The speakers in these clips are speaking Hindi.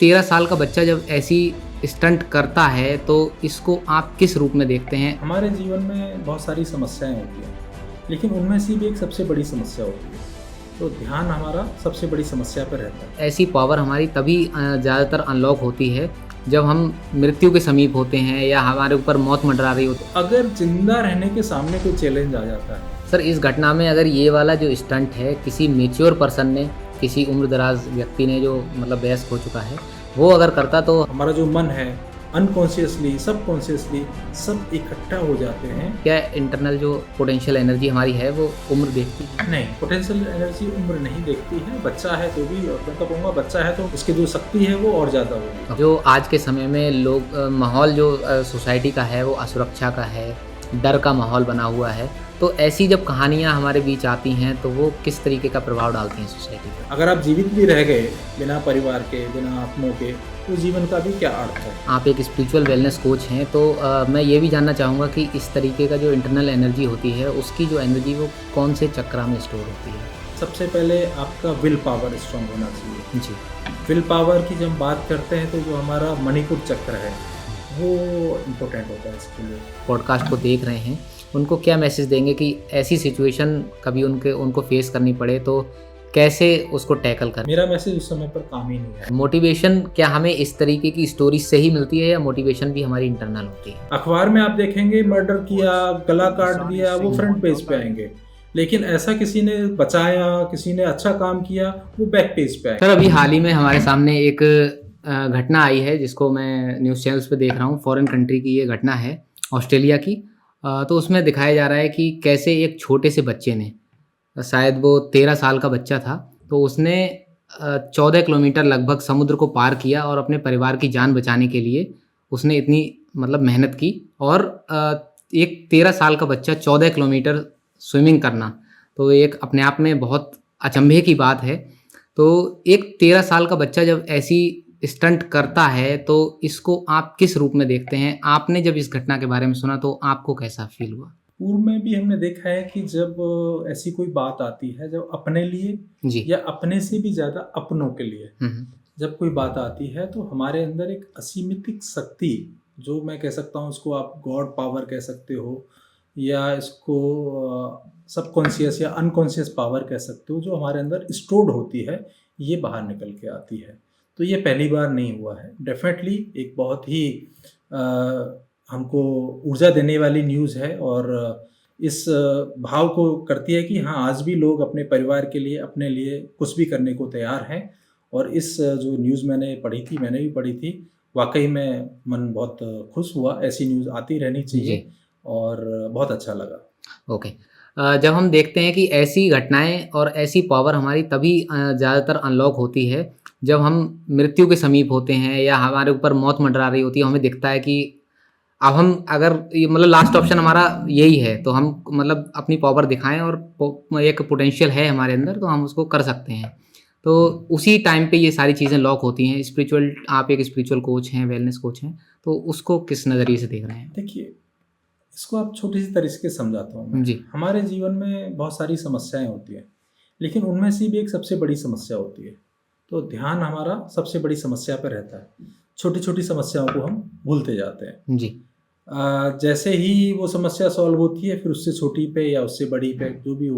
13 साल का बच्चा जब ऐसी स्टंट करता है तो इसको आप किस रूप में देखते हैं? हमारे जीवन में बहुत सारी समस्याएं होती हैं, लेकिन उनमें से भी एक सबसे बड़ी समस्या होती है। तो ध्यान हमारा सबसे बड़ी समस्या पर रहता है। ऐसी पावर हमारी तभी ज़्यादातर अनलॉक होती है जब हम मृत्यु के समीप होते हैं या हमारे ऊपर मौत मंडरा रही होती है। अगर जिंदा रहने के सामने कोई चैलेंज आ जाता है, सर, इस घटना में अगर ये वाला जो स्टंट है किसी मैच्योर पर्सन ने, किसी उम्रदराज व्यक्ति ने जो मतलब वयस्क हो चुका है, वो अगर करता तो हमारा जो मन है अनकॉन्शियसली सबकॉन्शियसली सब इकट्ठा हो जाते हैं। क्या इंटरनल जो पोटेंशियल एनर्जी हमारी है वो उम्र देखती है? नहीं, पोटेंशियल एनर्जी उम्र नहीं देखती है। बच्चा है तो भी, और मैं तो कहूँगा बच्चा है तो उसकी जो शक्ति है वो और ज़्यादा होगी। जो आज के समय में लोग माहौल जो सोसाइटी का है वो असुरक्षा का है, डर का माहौल बना हुआ है, तो ऐसी जब कहानियाँ हमारे बीच आती हैं तो वो किस तरीके का प्रभाव डालती हैं सोसाइटी पर? अगर आप जीवित भी रह गए बिना परिवार के, बिना अपनों के, तो जीवन का भी क्या अर्थ है। आप एक स्पिरिचुअल वेलनेस कोच हैं, तो मैं ये भी जानना चाहूँगा कि इस तरीके का जो इंटरनल एनर्जी होती है उसकी जो एनर्जी वो कौन से चक्रा में स्टोर होती है? सबसे पहले आपका विल पावर स्ट्रांग होना चाहिए। जी। विल पावर की जब हम बात करते हैं तो जो हमारा मणिपुर चक्र है वो इम्पोर्टेंट होता है इसके लिए। पॉडकास्ट को देख रहे हैं, उनको क्या मैसेज देंगे कि ऐसी सिचुएशन कभी उनको फेस करनी पड़े तो कैसे उसको टैकल करें? मेरा मैसेज उस समय पर काम ही नहीं है। मोटिवेशन क्या हमें इस तरीके की स्टोरी से ही मिलती है या मोटिवेशन भी हमारी इंटरनल होती है? अखबार में आप देखेंगे मर्डर किया, गला काट दिया, वो फ्रंट पेज पे आएंगे, लेकिन ऐसा किसी ने बचाया, किसी ने अच्छा काम किया, वो बैक पेज पे आएगा। सर, अभी हाल ही में हमारे सामने एक घटना आई है जिसको मैं न्यूज़ चैनल्स पे देख रहा हूँ। फॉरेन कंट्री की ये घटना है, ऑस्ट्रेलिया की। तो उसमें दिखाया जा रहा है कि कैसे एक छोटे से बच्चे ने, शायद वो 13 साल का बच्चा था, तो उसने 14 किलोमीटर लगभग समुद्र को पार किया और अपने परिवार की जान बचाने के लिए उसने इतनी मतलब मेहनत की। और एक 13 साल का बच्चा 14 किलोमीटर स्विमिंग करना, तो एक अपने आप में बहुत अचंभे की बात है। तो एक 13 साल का बच्चा जब ऐसी स्टंट करता है तो इसको आप किस रूप में देखते हैं? आपने जब इस घटना के बारे में सुना तो आपको कैसा फ़ील हुआ? पूर्व में भी हमने देखा है कि जब ऐसी कोई बात आती है, जब अपने लिए जी। या अपने से भी ज़्यादा अपनों के लिए हुँ। जब कोई बात आती है तो हमारे अंदर एक असीमित शक्ति, जो मैं कह सकता हूँ उसको आप गॉड पावर कह सकते हो, या इसको सबकॉन्शियस या अनकॉन्शियस पावर कह सकते हो, जो हमारे अंदर स्टोर्ड होती है, ये बाहर निकल के आती है। तो ये पहली बार नहीं हुआ है। डेफिनेटली एक बहुत ही अ, हमको ऊर्जा देने वाली न्यूज़ है, और इस भाव को करती है कि हाँ, आज भी लोग अपने परिवार के लिए, अपने लिए कुछ भी करने को तैयार हैं। और इस जो न्यूज़ मैंने पढ़ी थी, मैंने भी पढ़ी थी, वाक़ई में मन बहुत खुश हुआ। ऐसी न्यूज़ आती रहनी जी। चाहिए और बहुत अच्छा लगा। ओके। जब हम देखते हैं कि ऐसी घटनाएँ और ऐसी पावर हमारी तभी ज़्यादातर अनलॉक होती है जब हम मृत्यु के समीप होते हैं या हमारे ऊपर मौत मंडरा रही होती है। हमें दिखता है कि अब हम अगर ये मतलब लास्ट ऑप्शन हमारा यही है तो हम मतलब अपनी पावर दिखाएँ और एक पोटेंशियल है हमारे अंदर तो हम उसको कर सकते हैं। तो उसी टाइम पे ये सारी चीज़ें लॉक होती हैं। स्पिरिचुअल, आप एक स्पिरिचुअल कोच हैं, वेलनेस कोच हैं, तो उसको किस नज़रिए से देख रहे हैं? देखिए, इसको आप छोटी सी तरीके से समझाता हूँ मैं। जी। हमारे जीवन में बहुत सारी समस्याएं होती हैं, लेकिन उनमें से भी एक सबसे बड़ी समस्या होती है। तो ध्यान हमारा सबसे बड़ी समस्या पर रहता है। छोटी छोटी समस्याओं को हम भूलते जाते हैं। जी। जैसे ही वो समस्या सॉल्व होती है, फिर उससे छोटी पे या उससे बड़ी पे, जो भी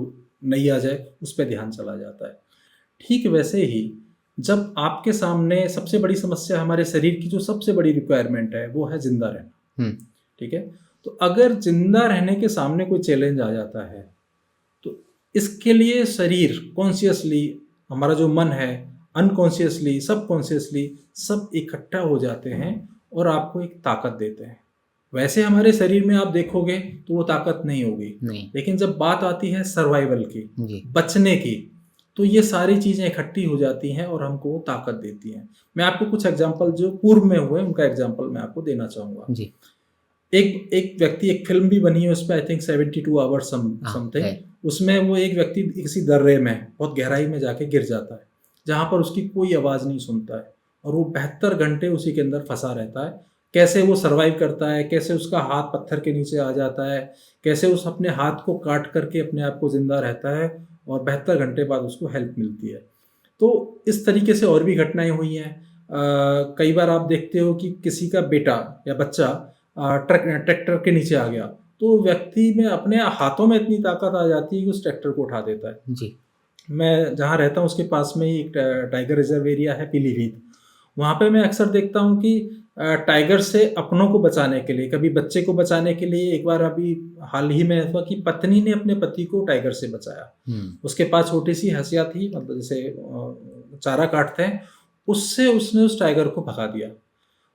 नई आ जाए उस पे ध्यान चला जाता है। ठीक वैसे ही जब आपके सामने सबसे बड़ी समस्या, हमारे शरीर की जो सबसे बड़ी रिक्वायरमेंट है वो है जिंदा रहना। हुँ। ठीक है, तो अगर जिंदा रहने के सामने कोई चैलेंज आ जाता है तो इसके लिए शरीर कॉन्शियसली, हमारा जो मन है अनकॉन्शियसली सबकॉन्शियसली सब इकट्ठा हो जाते हैं और आपको एक ताकत देते हैं। वैसे हमारे शरीर में आप देखोगे तो वो ताकत नहीं होगी, नहीं। लेकिन जब बात आती है सर्वाइवल की, जी। बचने की, तो ये सारी चीज़ें इकट्ठी हो जाती हैं और हमको वो ताकत देती हैं। मैं आपको कुछ एग्जांपल जो पूर्व में हुए उनका एग्जांपल मैं आपको देना चाहूँगा। जी। एक एक व्यक्ति, एक फिल्म भी बनी है उस पे, आई थिंक 72 आवर्स हाँ, समथिंग। है। उसमें वो एक व्यक्ति किसी दर्रे में बहुत गहराई में जाके गिर जाता है, जहाँ पर उसकी कोई आवाज़ नहीं सुनता है, और वो 72 घंटे उसी के अंदर फंसा रहता है। कैसे वो सर्वाइव करता है, कैसे उसका हाथ पत्थर के नीचे आ जाता है, कैसे उस अपने हाथ को काट करके अपने आप को जिंदा रहता है, और 72 घंटे बाद उसको हेल्प मिलती है। तो इस तरीके से और भी घटनाएं हुई हैं। कई बार आप देखते हो कि किसी का बेटा या बच्चा ट्रैक्टर के नीचे आ गया, तो व्यक्ति में अपने हाथों में इतनी ताकत आ जाती है कि उस ट्रैक्टर को उठा देता है। जी। मैं जहाँ रहता हूँ उसके पास में ही एक टाइगर रिजर्व एरिया है, पीलीभीत। वहाँ पे मैं अक्सर देखता हूँ कि टाइगर से अपनों को बचाने के लिए, कभी बच्चे को बचाने के लिए, एक बार अभी हाल ही में हुआ कि पत्नी ने अपने पति को टाइगर से बचाया। उसके पास छोटी सी हंसिया थी, मतलब जैसे चारा काटते हैं, उससे उसने उस टाइगर को भगा दिया।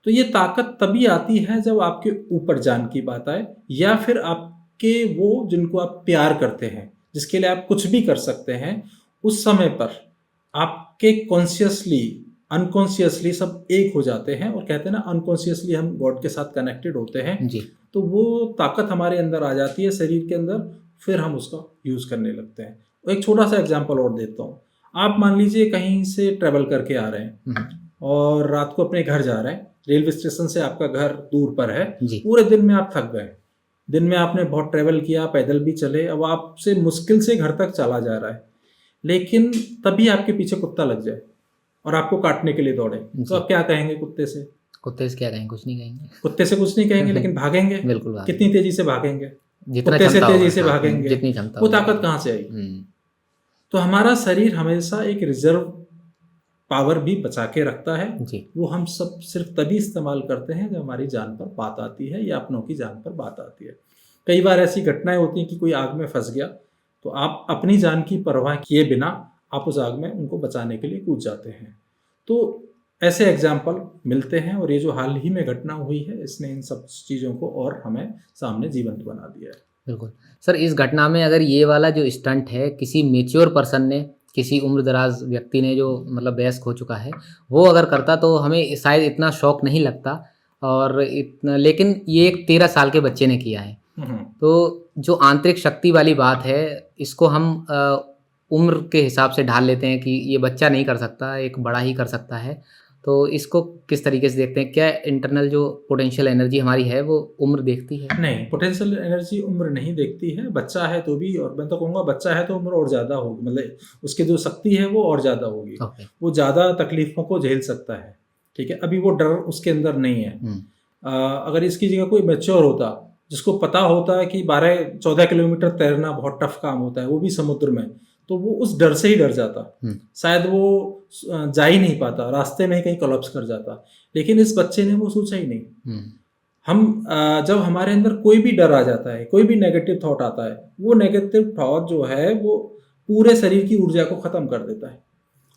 तो ये ताकत तभी आती है जब आपके ऊपर जान की बात आए, या फिर आपके वो जिनको आप प्यार करते हैं, जिसके लिए आप कुछ भी कर सकते हैं, उस समय पर आपके कॉन्शियसली अनकॉन्शियसली सब एक हो जाते हैं, और कहते हैं ना अनकॉन्शियसली हम गॉड के साथ कनेक्टेड होते हैं। जी। तो वो ताकत हमारे अंदर आ जाती है शरीर के अंदर, फिर हम उसका यूज़ करने लगते हैं। एक छोटा सा एग्जांपल और देता हूँ। आप मान लीजिए कहीं से ट्रैवल करके आ रहे हैं और रात को अपने घर जा रहे हैं, रेलवे स्टेशन से आपका घर दूर पर है, पूरे दिन में आप थक गए, दिन में आपने बहुत ट्रैवल किया, पैदल भी चले, अब आपसे मुश्किल से घर तक चला जा रहा है, लेकिन तभी आपके पीछे कुत्ता लग जाए और आपको काटने के लिए दौड़े, तो आप क्या कहेंगे कुत्ते से? कुत्ते से क्या कहेंगे? कुछ नहीं कहेंगे। कुत्ते से कुछ नहीं कहेंगे, लेकिन भागेंगे। बिल्कुल भागेंगे। कितनी तेजी से भागेंगे? जितना कुत्ते से क्षमता तेजी होगा, से हाँ, भागेंगे। जितनी क्षमता वो होगी। ताकत कहाँ से आई? तो हमारा शरीर हमेशा एक रिजर्व पावर भी बचा के रखता है। जी। वो हम सब सिर्फ तभी इस्तेमाल करते हैं जब हमारी जान पर बात आती है या अपनों की जान पर बात आती है। कई बार ऐसी घटनाएं होती हैं कि कोई आग में फंस गया, तो आप अपनी जान की परवाह किए बिना आप उस आग में उनको बचाने के लिए कूद जाते हैं। तो ऐसे एग्जाम्पल मिलते हैं, और ये जो हाल ही में घटना हुई है, इसने इन सब चीज़ों को और हमें सामने जीवंत बना दिया है। बिल्कुल सर, इस घटना में अगर ये वाला जो स्टंट है किसी मेच्योर पर्सन ने, किसी उम्रदराज व्यक्ति ने जो मतलब वयस्क हो चुका है, वो अगर करता तो हमें शायद इतना शौक नहीं लगता, और इतना, लेकिन ये एक 13 साल के बच्चे ने किया है। तो जो आंतरिक शक्ति वाली बात है, इसको हम उम्र के हिसाब से ढाल लेते हैं कि ये बच्चा नहीं कर सकता, एक बड़ा ही कर सकता है। तो इसको किस तरीके से देखते हैं? क्या इंटरनल जो पोटेंशियल एनर्जी हमारी है वो उम्र देखती है? नहीं, पोटेंशियल एनर्जी उम्र नहीं देखती है। बच्चा है तो भी, और मैं तो कहूँगा बच्चा है तो उम्र और ज़्यादा होगी, मतलब उसकी जो शक्ति है वो और ज़्यादा होगी। वो ज़्यादा तकलीफ़ों को झेल सकता है, ठीक है। अभी वो डर उसके अंदर नहीं है। अगर इसकी जगह कोई मैच्योर होता, जिसको पता होता है कि 12-14 किलोमीटर तैरना बहुत टफ काम होता है, वो भी समुद्र में, तो वो उस डर से ही डर जाता, शायद वो जा ही नहीं पाता, रास्ते में ही कहीं कोलैप्स कर जाता। लेकिन इस बच्चे ने वो सोचा ही नहीं। हम जब हमारे अंदर कोई भी डर आ जाता है, कोई भी नेगेटिव थॉट आता है, वो नेगेटिव थॉट जो है वो पूरे शरीर की ऊर्जा को ख़त्म कर देता है।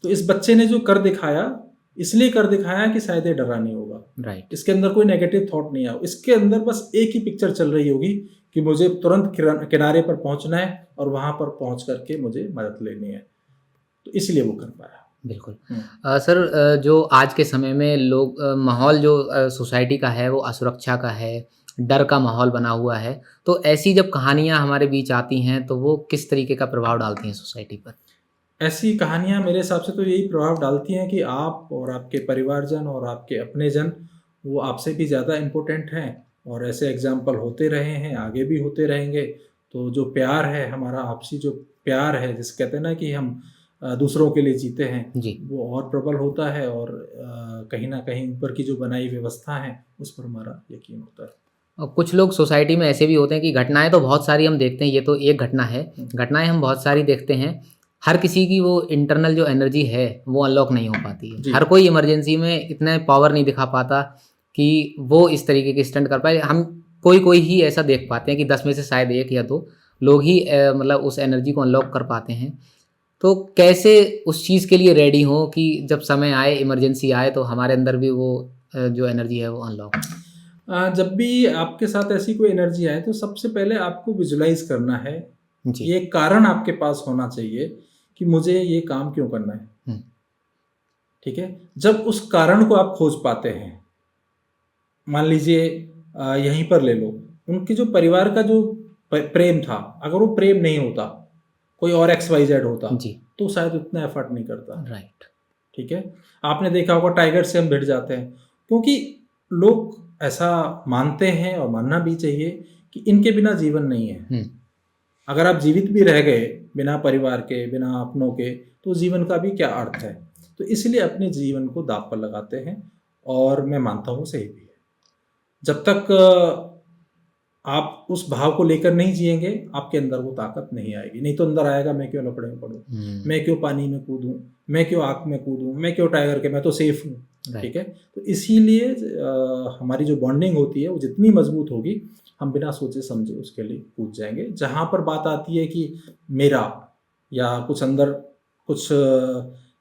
तो इस बच्चे ने जो कर दिखाया, इसलिए कर दिखाया कि शायद ये डरा नहीं होगा। राइट। इसके अंदर कोई नेगेटिव थॉट नहीं आया, इसके अंदर बस एक ही पिक्चर चल रही होगी कि मुझे तुरंत किनारे पर पहुंचना है और वहां पर पहुंच करके मुझे मदद लेनी है, तो इसलिए वो कर पाया। बिल्कुल। सर, जो आज के समय में लोग माहौल जो सोसाइटी का है वो असुरक्षा का है, डर का माहौल बना हुआ है, तो ऐसी जब कहानियाँ हमारे बीच आती हैं तो वो किस तरीके का प्रभाव डालती हैं सोसाइटी पर? ऐसी कहानियाँ मेरे हिसाब से तो यही प्रभाव डालती हैं कि आप और आपके परिवारजन और आपके अपने जन वो आपसे भी ज़्यादा इम्पोर्टेंट हैं, और ऐसे एग्जाम्पल होते रहे हैं, आगे भी होते रहेंगे। तो जो प्यार है हमारा, आपसी जो प्यार है, जिसे कहते हैं ना कि हम दूसरों के लिए जीते हैं, वो और प्रबल होता है, और कहीं ना कहीं ऊपर की जो बनाई व्यवस्था है उस पर हमारा यकीन होता है। और कुछ लोग सोसाइटी में ऐसे भी होते हैं कि घटनाएं तो बहुत सारी हम देखते हैं, ये तो एक घटना है, घटनाएं हम बहुत सारी देखते हैं, हर किसी की वो इंटरनल जो एनर्जी है वो अनलॉक नहीं हो पाती है। हर कोई इमरजेंसी में इतना पावर नहीं दिखा पाता कि वो इस तरीके के स्टंट कर पाए। हम कोई ही ऐसा देख पाते हैं कि 10 में से शायद 1 या 2 लोग ही मतलब उस एनर्जी को अनलॉक कर पाते हैं। तो कैसे उस चीज़ के लिए रेडी हो कि जब समय आए, इमरजेंसी आए, तो हमारे अंदर भी वो जो एनर्जी है वो अनलॉक? जब भी आपके साथ ऐसी कोई एनर्जी आए तो सबसे पहले आपको विजुलाइज करना है, ये कारण आपके पास होना चाहिए कि मुझे ये काम क्यों करना है, ठीक है। जब उस कारण को आप खोज पाते हैं, मान लीजिए यहीं पर ले लो, उनके जो परिवार का जो प्रेम था, अगर वो प्रेम नहीं होता, कोई और XYZ होता तो शायद उतना एफर्ट नहीं करता। राइट, ठीक है। आपने देखा होगा टाइगर से हम भिड़ जाते हैं, क्योंकि लोग ऐसा मानते हैं और मानना भी चाहिए कि इनके बिना जीवन नहीं है। अगर आप जीवित भी रह गए बिना परिवार के, बिना अपनों के, तो जीवन का भी क्या अर्थ है। तो इसलिए अपने जीवन को दांव पर लगाते हैं, और मैं मानता हूँ सही भी है। जब तक आप उस भाव को लेकर नहीं जिएंगे, आपके अंदर वो ताकत नहीं आएगी। नहीं तो अंदर आएगा, मैं क्यों लफड़े में पड़ूं, मैं क्यों पानी में कूदूं, मैं क्यों आग में कूदूं, मैं क्यों टाइगर के, मैं तो सेफ हूँ। ठीक है, तो इसीलिए हमारी जो बॉन्डिंग होती है वो जितनी मजबूत होगी, हम बिना सोचे समझे उसके लिए कूद जाएंगे। जहाँ पर बात आती है कि मेरा, या कुछ अंदर कुछ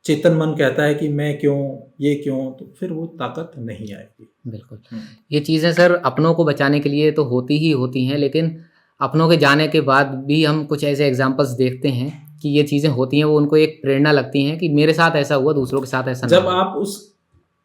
चेतन मन कहता है कि मैं क्यों, ये क्यों, तो फिर वो ताकत नहीं आएगी। बिल्कुल। ये चीज़ें सर अपनों को बचाने के लिए तो होती ही होती हैं, लेकिन अपनों के जाने के बाद भी हम कुछ ऐसे एग्जांपल्स देखते हैं कि ये चीज़ें होती हैं, वो उनको एक प्रेरणा लगती हैं कि मेरे साथ ऐसा हुआ, दूसरों के साथ ऐसा ना जब हो। आप उस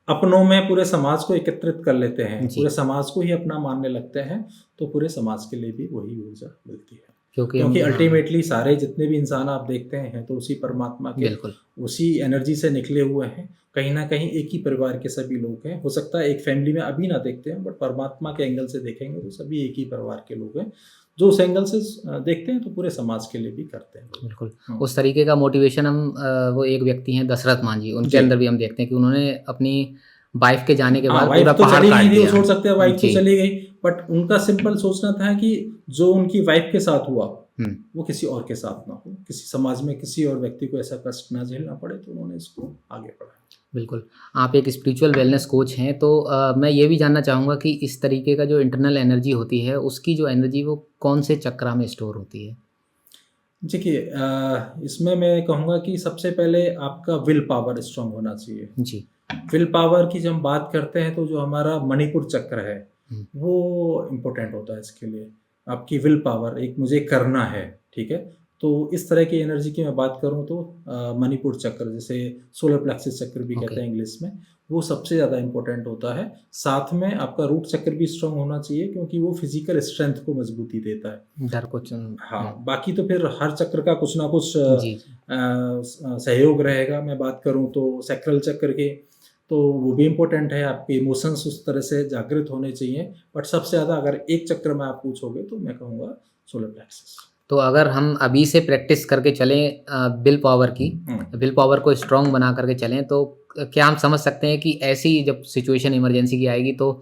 अपनों में पूरे समाज को एकत्रित कर लेते हैं, जी। पूरे समाज को ही अपना मानने लगते हैं, तो पूरे समाज के लिए भी वही ऊर्जा मिलती है। क्योंकि क्योंकि हाँ, अल्टीमेटली सारे जितने भी इंसान आप देखते हैं तो उसी परमात्मा के, बिल्कुल, उसी एनर्जी से निकले हुए हैं। कहीं ना कहीं एक ही परिवार के सभी लोग हैं। हो सकता है एक फैमिली में अभी ना देखते हैं, बट परमात्मा के एंगल से देखेंगे तो सभी एक ही परिवार के लोग हैं। जो उस एंगल से देखते हैं तो पूरे समाज के लिए भी करते हैं लोग। बिल्कुल। उस तरीके का मोटिवेशन हम वो एक व्यक्ति हैं दशरथ मांझी, उनके जी। अंदर भी हम देखते हैं कि उन्होंने अपनी वाइफ के जाने के हाँ, बाद वाइफ पूरा तो पहाड़ चली काट गई थी, वो दिया। छोड़ सकते हैं, वाइफ तो जी। चली गई, बट उनका सिंपल सोचना था कि जो उनकी वाइफ के साथ हुआ वो किसी और के साथ ना हो, किसी समाज में किसी और व्यक्ति को ऐसा कष्ट ना झेलना पड़े, तो उन्होंने इसको आगे बढ़ाया। बिल्कुल। आप एक स्पिरिचुअल वेलनेस कोच हैं, तो मैं ये भी जानना चाहूँगा कि इस तरीके का जो इंटरनल एनर्जी होती है, उसकी जो एनर्जी वो कौन से चक्रा में स्टोर होती है? देखिए, इसमें मैं कहूँगा कि सबसे पहले आपका विल पावर स्ट्रांग होना चाहिए। जी। विल पावर की जब हम बात करते हैं तो जो हमारा मणिपुर चक्र है हुँ। वो इम्पोर्टेंट होता है इसके लिए। आपकी विल पावर, एक मुझे करना है, ठीक है? तो इस तरह की एनर्जी की मैं बात करूँ तो मणिपुर चक्र, जिसे सोलर प्लेक्सिस चक्र भी कहते हैं इंग्लिश में, वो सबसे ज़्यादा इम्पोर्टेंट होता है। साथ में आपका रूट चक्र भी स्ट्रांग होना चाहिए, क्योंकि वो फिजिकल स्ट्रेंथ को मजबूती देता है। डर को हाँ, बाकी तो फिर हर चक्र का कुछ ना कुछ जी, जी। सहयोग रहेगा। मैं बात करूँ तो सैक्रल चक्र के, तो वो भी इम्पोर्टेंट है। आपके इमोशंस उस तरह से जागृत होने चाहिए, बट सबसे ज़्यादा अगर एक चक्र में आप पूछोगे तो मैं कहूँगा सोलर प्लेक्सिस। तो अगर हम अभी से प्रैक्टिस करके चलें विल पावर की, विल पावर को स्ट्रॉन्ग बना करके चलें, तो क्या हम समझ सकते हैं कि ऐसी जब सिचुएशन इमरजेंसी की आएगी तो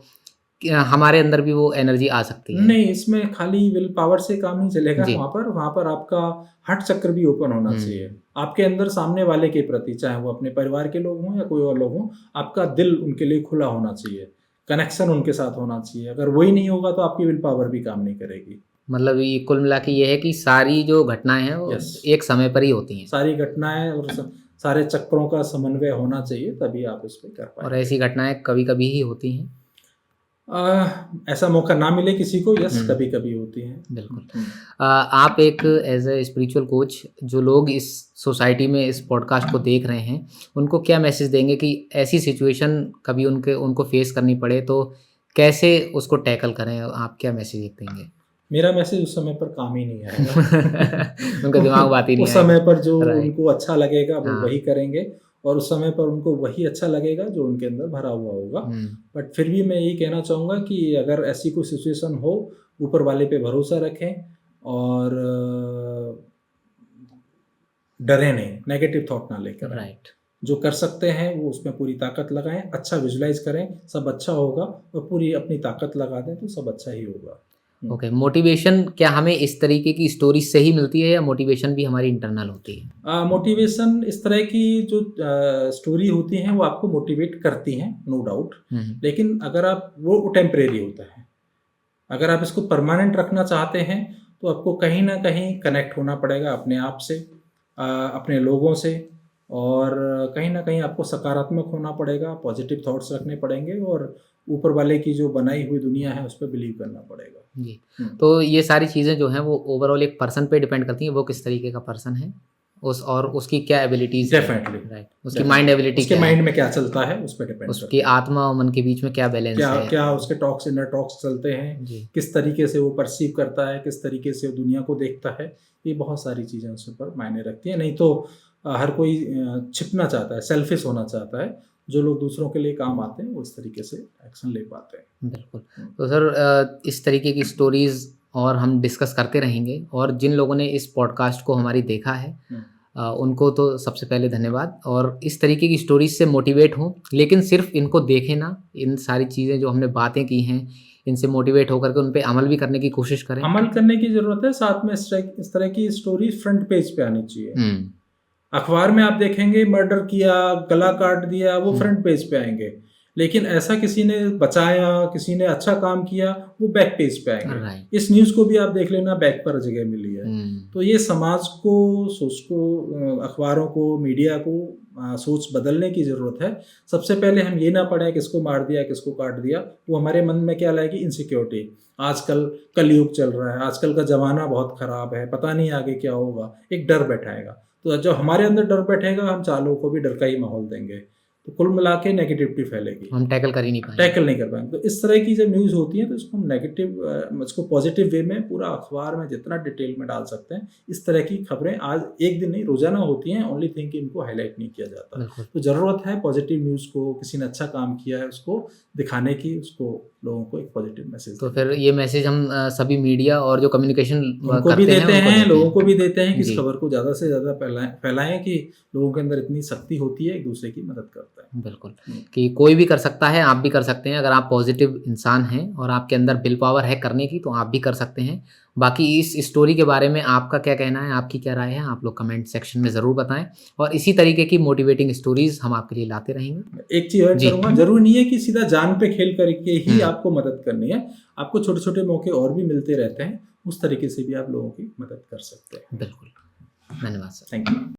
क्या हमारे अंदर भी वो एनर्जी आ सकती है? नहीं, इसमें खाली विल पावर से काम नहीं चलेगा। जी। वहाँ पर आपका हार्ट चक्र भी ओपन होना चाहिए। आपके अंदर सामने वाले के प्रति, चाहे वो अपने परिवार के लोग हों या कोई और लोग हों, आपका दिल उनके लिए खुला होना चाहिए, कनेक्शन उनके साथ होना चाहिए। अगर वही नहीं होगा तो आपकी विल पावर भी काम नहीं करेगी। मतलब ये कुल मिला के ये है कि सारी जो घटनाएँ हैं वो यस। एक समय पर ही होती हैं, सारी घटनाएँ और सारे चक्रों का समन्वय होना चाहिए, तभी आप इस पे कर और पाएँगे। ऐसी घटनाएँ कभी-कभी ही होती हैं। ऐसा मौका ना मिले किसी को, यस, कभी-कभी होती हैं। बिल्कुल। आप एक एज़ अ स्पिरिचुअल कोच, जो लोग इस सोसाइटी में इस पॉडकास्ट को देख रहे हैं, उनको क्या मैसेज देंगे कि ऐसी सिचुएशन कभी उनको फेस करनी पड़े तो कैसे उसको टैकल करें? आप क्या मैसेज देंगे? मेरा मैसेज उस समय पर काम ही नहीं आएगा। उनका दिमाग बात ही नहीं उस समय आएगा। पर जो राइट। उनको अच्छा लगेगा वो हाँ। वही करेंगे, और उस समय पर उनको वही अच्छा लगेगा जो उनके अंदर भरा हुआ होगा। बट फिर भी मैं यही कहना चाहूँगा कि अगर ऐसी कोई सिचुएशन हो, ऊपर वाले पे भरोसा रखें, और डरे नहीं, नेगेटिव थॉट ना लेकर आएं। राइट। जो कर सकते हैं वो उसमें पूरी ताकत लगाएं, अच्छा विजुलाइज करें, सब अच्छा होगा, और पूरी अपनी ताकत लगा दें तो सब अच्छा ही होगा। ओके, मोटिवेशन क्या हमें इस तरीके की स्टोरीज से ही मिलती है या मोटिवेशन भी हमारी इंटरनल होती है? मोटिवेशन, इस तरह की जो स्टोरी होती हैं वो आपको मोटिवेट करती हैं, नो डाउट। लेकिन अगर आप, वो टेम्परेरी होता है। अगर आप इसको परमानेंट रखना चाहते हैं तो आपको कहीं ना कहीं कनेक्ट होना पड़ेगा अपने आप से, अपने लोगों से, और कहीं ना कहीं आपको सकारात्मक होना पड़ेगा, पॉजिटिव थॉट्स रखने पड़ेंगे, और ऊपर वाले की जो बनाई हुई दुनिया है उस पर बिलीव करना पड़ेगा। जी। तो ये सारी चीज़ें जो हैं वो ओवरऑल एक पर्सन पे डिपेंड करती हैं, वो किस तरीके का पर्सन है, और उसकी क्या एबिलिटीज़ है। डेफिनेटली। राइट। उसकी माइंड एबिलिटी उसके क्या है, माइंड में क्या चलता है उस पर डिपेंड उसकी करता है। आत्मा और मन के बीच में क्या बैलेंस क्या है। क्या उसके टॉक्स, इनर टॉक्स चलते हैं, जी। किस तरीके से वो परसीव करता है, किस तरीके से वो दुनिया को देखता है, ये बहुत सारी चीज़ें उस पर मायने रखती हैं। नहीं तो हर कोई छिपना चाहता है, सेल्फिश होना चाहता है। जो लोग दूसरों के लिए काम आते हैं वो इस तरीके से एक्शन ले पाते हैं। बिल्कुल। तो सर इस तरीके की स्टोरीज़ और हम डिस्कस करते रहेंगे, और जिन लोगों ने इस पॉडकास्ट को हमारी देखा है, उनको तो सबसे पहले धन्यवाद। और इस तरीके की स्टोरीज से मोटिवेट हों, लेकिन सिर्फ इनको देखें ना, इन सारी चीज़ें जो हमने बातें की हैं इनसे मोटिवेट होकर के उन पे अमल भी करने की कोशिश करें। अमल करने की ज़रूरत है, साथ में इस तरह की स्टोरी फ्रंट पेज पे आनी चाहिए। अखबार में आप देखेंगे मर्डर किया, गला काट दिया, वो फ्रंट पेज पे आएंगे, लेकिन ऐसा किसी ने बचाया, किसी ने अच्छा काम किया, वो बैक पेज पे आएंगे। इस न्यूज़ को भी आप देख लेना, बैक पर जगह मिली है। तो ये समाज को, सोच को, अखबारों को, मीडिया को सोच बदलने की ज़रूरत है। सबसे पहले हम ये ना पढ़ें किसको मार दिया, किसको काट दिया, वो हमारे मन में क्या लाएगी, इनसिक्योरिटी। आजकल कलयुग चल रहा है, आजकल का ज़माना बहुत ख़राब है, पता नहीं आगे क्या होगा, एक डर बैठाएगा। तो जब हमारे अंदर डर बैठेगा, हम चालों को भी डर का ही माहौल देंगे, तो कुल मिला के नेगेटिविटी फैलेगी, हम टैकल कर ही नहीं पाएंगे, टैकल नहीं कर पाएंगे। तो इस तरह की जब न्यूज़ होती है तो इसको हम नेगेटिव, इसको पॉजिटिव वे में पूरा अखबार में जितना डिटेल में डाल सकते हैं, इस तरह की खबरें आज एक दिन नहीं रोजाना होती हैं। ओनली थिंग कि इनको हाईलाइट नहीं किया जाता। तो ज़रूरत है पॉजिटिव न्यूज़ को, किसी ने अच्छा काम किया है उसको दिखाने की, उसको लोगों को एक पॉजिटिव मैसेज। तो फिर ये मैसेज हम सभी मीडिया और जो कम्युनिकेशन उनको भी देते हैं, लोगों को भी देते हैं कि इस खबर को ज़्यादा से ज़्यादा फैलाएं कि लोगों के अंदर इतनी शक्ति होती है, एक दूसरे की मदद करता है। बिल्कुल, कि कोई भी कर सकता है, आप भी कर सकते हैं। अगर आप पॉजिटिव इंसान हैं और आपके अंदर विल पावर है करने की, तो आप भी कर सकते हैं। बाकी इस स्टोरी के बारे में आपका क्या कहना है, आपकी क्या राय है, आप लोग कमेंट सेक्शन में ज़रूर बताएं। और इसी तरीके की मोटिवेटिंग स्टोरीज हम आपके लिए लाते रहेंगे। एक चीज़ और करूँगा, जरूरी नहीं है कि सीधा जान पे खेल करके ही आपको मदद करनी है, आपको छोटे छोटे मौके और भी मिलते रहते हैं, उस तरीके से भी आप लोगों की मदद कर सकते हैं। बिल्कुल, धन्यवाद सर। Thank you.